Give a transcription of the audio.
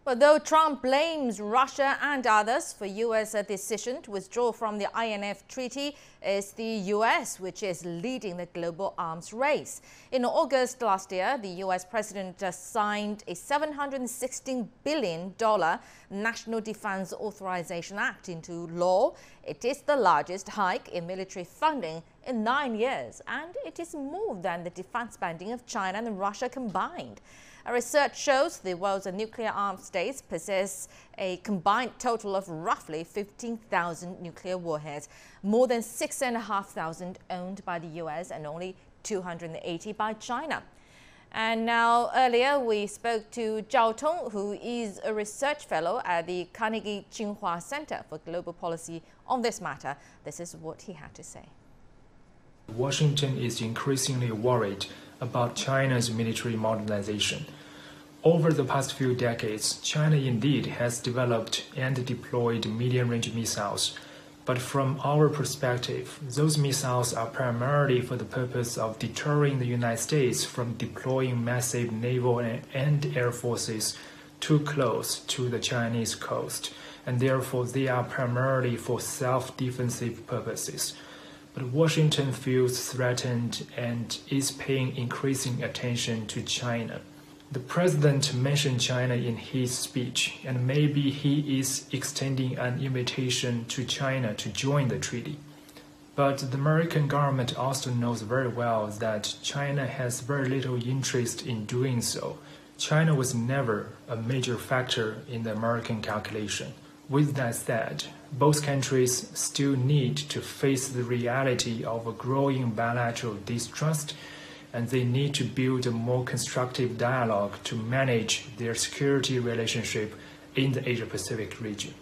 Well, though Trump blames Russia and others for U.S. decision to withdraw from the INF treaty, it's the U.S. which is leading the global arms race. In August last year, the U.S. president just signed a $716 billion National Defense Authorization Act into law. It is the largest hike in military funding in 9 years, and it is more than the defense spending of China and Russia combined. Research shows the world's nuclear-armed states possess a combined total of roughly 15,000 nuclear warheads, more than 6,500 owned by the U.S. and only 280 by China. And now, earlier, we spoke to Zhao Tong, who is a research fellow at the Carnegie Tsinghua Center for Global Policy on this matter. This is what he had to say. Washington is increasingly worried about China's military modernization. Over the past few decades, China indeed has developed and deployed medium-range missiles. But from our perspective, those missiles are primarily for the purpose of deterring the United States from deploying massive naval and air forces too close to the Chinese coast, and therefore they are primarily for self-defensive purposes. But Washington feels threatened and is paying increasing attention to China. The president mentioned China in his speech, and maybe he is extending an invitation to China to join the treaty. But the American government also knows very well that China has very little interest in doing so. China was never a major factor in the American calculation. With that said, both countries still need to face the reality of a growing bilateral distrust, and they need to build a more constructive dialogue to manage their security relationship in the Asia-Pacific region.